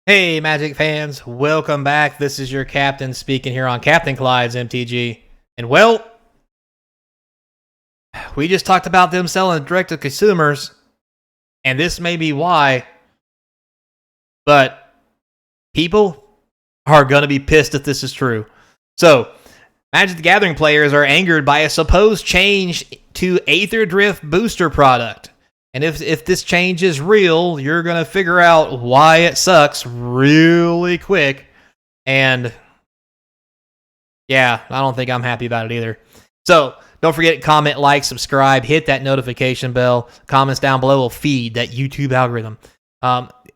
Hey, Magic fans, welcome back. This is your captain speaking here on Capnclydes MTG. And well, we just talked about them selling direct to consumers, and this may be why, but people are going to be pissed if this is true. So, Magic the Gathering players are angered by a supposed change to Aether Drift booster product. And if this change is real, you're going to figure out why it sucks really quick. And yeah, I don't think I'm happy about it either. So don't forget, comment, like, subscribe, hit that notification bell. Comments down below will feed that YouTube algorithm.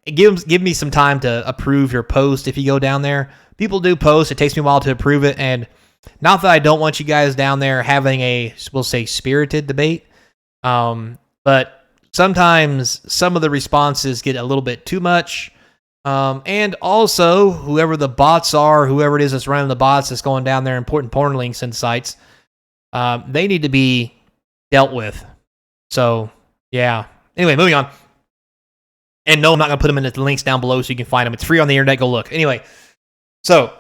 Give me some time to approve your post if you go down there. People do post. It takes me a while to approve it. And not that I don't want you guys down there having a, we'll say, spirited debate. But sometimes some of the responses get a little bit too much. And also, whoever the bots are, whoever it is that's running the bots that's going down there and putting porn links in sites, they need to be dealt with. So, yeah. Anyway, moving on. And no, I'm not going to put them in the links down below so you can find them. It's free on the internet. Go look. Anyway, so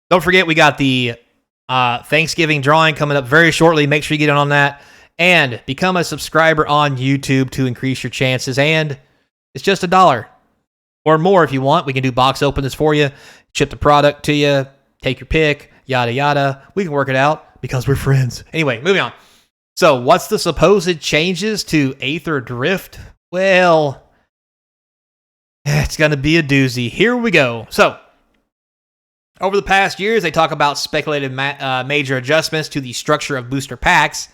don't forget we got the Thanksgiving drawing coming up very shortly. Make sure you get in on that. And become a subscriber on YouTube to increase your chances. And it's just $1 or more if you want. We can do box openings for you, ship the product to you, take your pick, yada, yada. We can work it out because we're friends. Anyway, moving on. So what's the supposed changes to Aether Drift? Well, it's going to be a doozy. Here we go. So over the past years, they talk about speculated major adjustments to the structure of booster packs.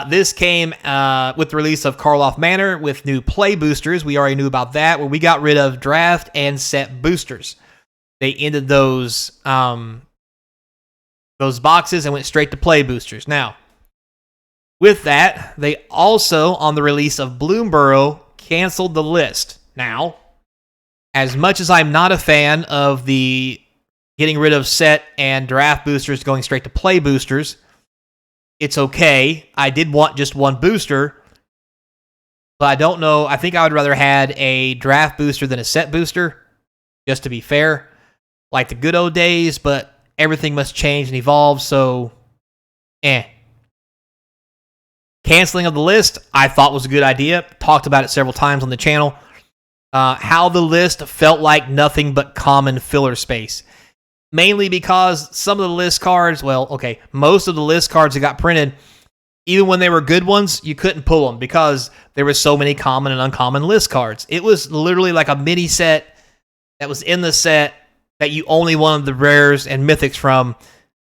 This came with the release of Karloff Manor with new play boosters. We already knew about that, where we got rid of draft and set boosters. They ended those boxes and went straight to play boosters. Now, with that, they also, on the release of Bloomburrow, canceled the list. Now, as much as I'm not a fan of the getting rid of set and draft boosters going straight to play boosters, it's okay. I did want just one booster, but I don't know. I think I would rather had a draft booster than a set booster, just to be fair. Like the good old days, but everything must change and evolve, so Canceling of the list, I thought was a good idea. Talked about it several times on the channel. How the list felt like nothing but common filler space. Mainly because some of the list cards, most of the list cards that got printed, even when they were good ones, you couldn't pull them because there were so many common and uncommon list cards. It was literally like a mini set that was in the set that you only wanted the rares and mythics from,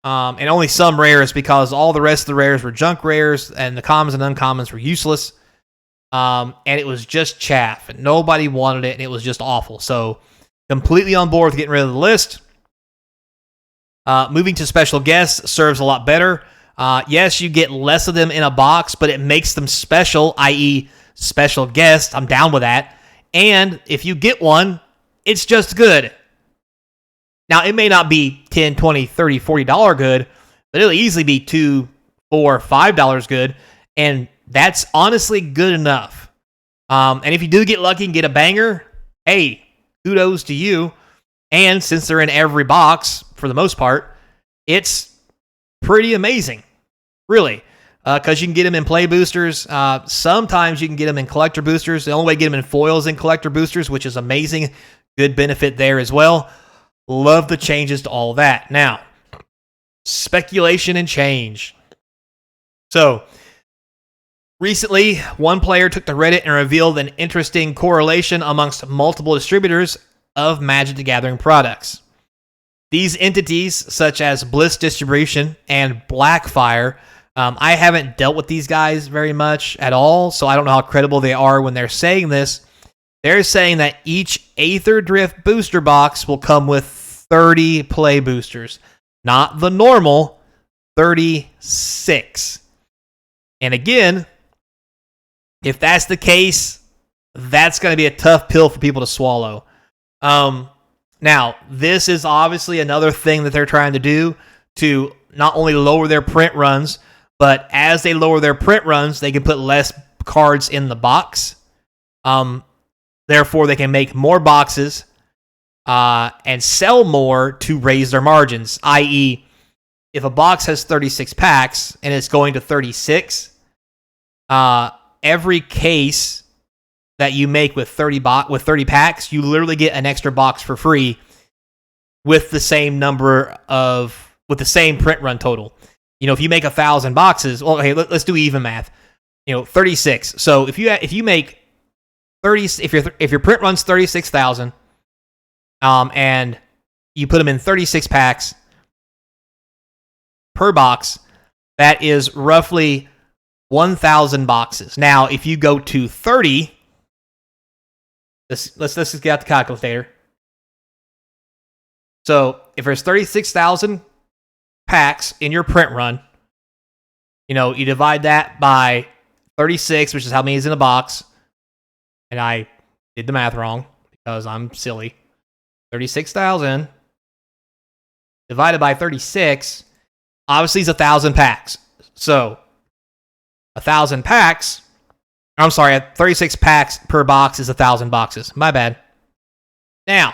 and only some rares because all the rest of the rares were junk rares and the commons and uncommons were useless. And it was just chaff and nobody wanted it and it was just awful. So completely on board with getting rid of the list. Moving to special guests serves a lot better. Yes, you get less of them in a box, but it makes them special, i.e. special guest. I'm down with that. And if you get one, it's just good. Now, it may not be $10, $20, $30, $40 good, but it'll easily be $2, $4, $5 good. And that's honestly good enough. And if you do get lucky and get a banger, hey, kudos to you. And since they're in every box, for the most part, it's pretty amazing, really, because you can get them in play boosters. Sometimes you can get them in collector boosters. The only way to get them in foils in collector boosters, which is amazing. Good benefit there as well. Love the changes to all that. Now, speculation and change. So, recently, one player took to Reddit and revealed an interesting correlation amongst multiple distributors of Magic the Gathering products. These entities, such as Bliss Distribution and Blackfire, I haven't dealt with these guys very much at all, so I don't know how credible they are when they're saying this. They're saying that each Aether Drift booster box will come with 30 play boosters. Not the normal 36. And again, if that's the case, that's going to be a tough pill for people to swallow. Now, this is obviously another thing that they're trying to do to not only lower their print runs, but as they lower their print runs, they can put less cards in the box. Therefore, they can make more boxes and sell more to raise their margins, i.e., if a box has 36 packs and it's going to 36, every case that you make with 30 packs, you literally get an extra box for free with the same with the same print run total. If you make 1,000 boxes, well, hey, let's do even math. 36. So if you make 30, if your print runs 36,000, and you put them in 36 packs per box, that is roughly 1,000 boxes. Now, if you go to 30, let's just get out the calculator. So if there's 36,000 packs in your print run, you divide that by 36, which is how many is in a box. And I did the math wrong because I'm silly. 36,000 divided by 36, obviously is 1,000 packs. So 1,000 packs, 36 packs per box is 1,000 boxes. My bad. Now,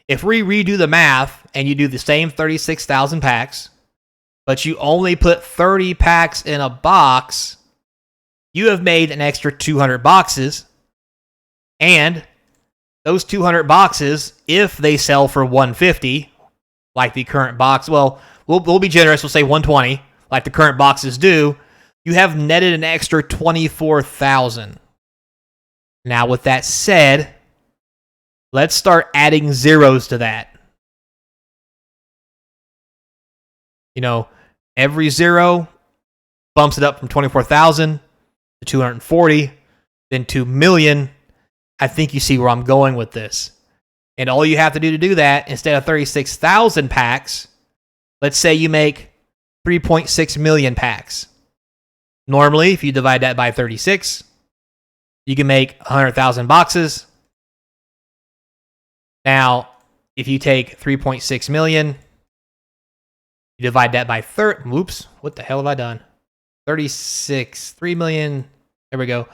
if we redo the math and you do the same 36,000 packs, but you only put 30 packs in a box, you have made an extra 200 boxes. And those 200 boxes, if they sell for 150, like the current box, well, we'll be generous, we'll say 120, like the current boxes do, you have netted an extra 24,000. Now, with that said, let's start adding zeros to that. Every zero bumps it up from 24,000 to 240, then 2 million. I think you see where I'm going with this. And all you have to do that, instead of 36,000 packs, let's say you make 3.6 million packs. Normally, if you divide that by 36, you can make 100,000 boxes. Now, if you take 3.6 million, you divide that by 30. Oops, what the hell have I done? 36, 3 million. There we go.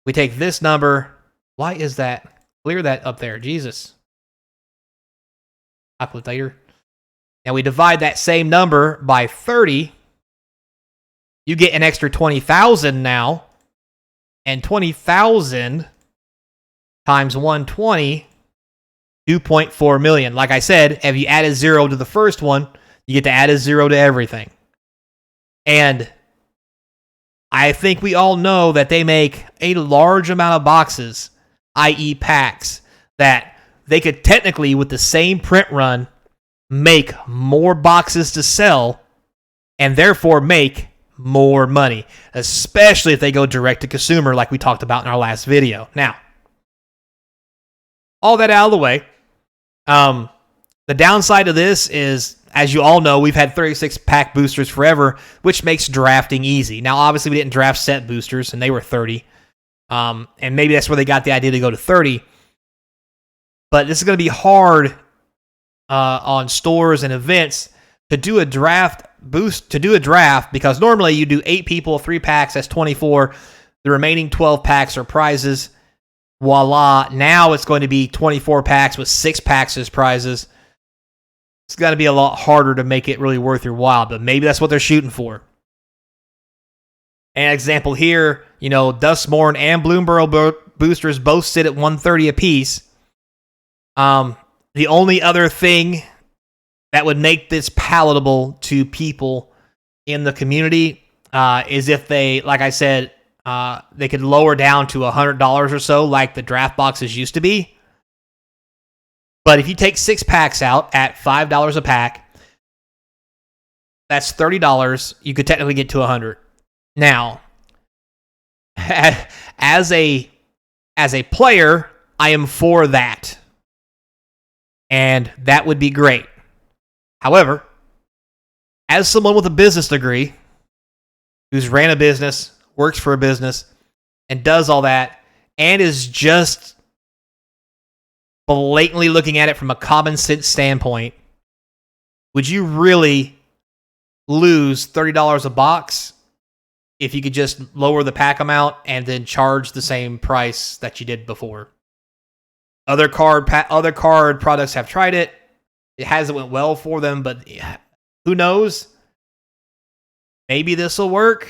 We take this number. Why is that? Clear that up there. Jesus. Calculator. Now we divide that same number by 30. You get an extra 20,000 now. And 20,000 times 120, 2.4 million. Like I said, if you add a zero to the first one, you get to add a zero to everything. And I think we all know that they make a large amount of boxes, i.e. packs, that they could technically, with the same print run, make more boxes to sell and therefore make more money, especially if they go direct to consumer like we talked about in our last video. Now, all that out of the way, the downside of this is, as you all know, we've had 36 pack boosters forever, which makes drafting easy. Now, obviously, we didn't draft set boosters, and they were 30. And maybe that's where they got the idea to go to 30. But this is going to be hard on stores and events to do a draft because normally you do 8 people, 3 packs, that's 24. The remaining 12 packs are prizes. Voila. Now it's going to be 24 packs with 6 packs as prizes. It's got to be a lot harder to make it really worth your while, but maybe that's what they're shooting for. An example here, Dustmorn and Bloomburrow boosters both sit at 130 apiece. The only other thing that would make this palatable to people in the community is if they, like I said, they could lower down to $100 or so like the draft boxes used to be. But if you take 6 packs out at $5 a pack, that's $30. You could technically get to $100. Now, as a player, I am for that. And that would be great. However, as someone with a business degree who's ran a business, works for a business, and does all that, and is just blatantly looking at it from a common sense standpoint, would you really lose $30 a box if you could just lower the pack amount and then charge the same price that you did before? Other card products have tried it. It hasn't went well for them, but yeah, who knows? Maybe this will work.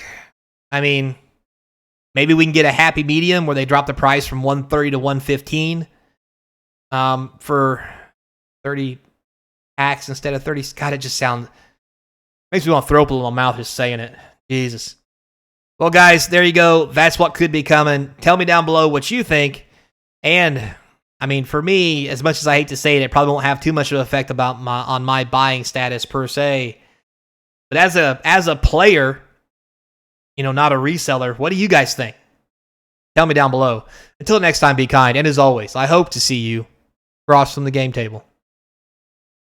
I mean, maybe we can get a happy medium where they drop the price from 130 to 115 for 30 packs instead of 30. God, it just makes me want to throw up a little in my mouth just saying it. Jesus. Well, guys, there you go. That's what could be coming. Tell me down below what you think. And I mean, for me, as much as I hate to say it, it probably won't have too much of an effect on my buying status per se. But as a player, not a reseller, what do you guys think? Tell me down below. Until next time, be kind. And as always, I hope to see you across from the game table.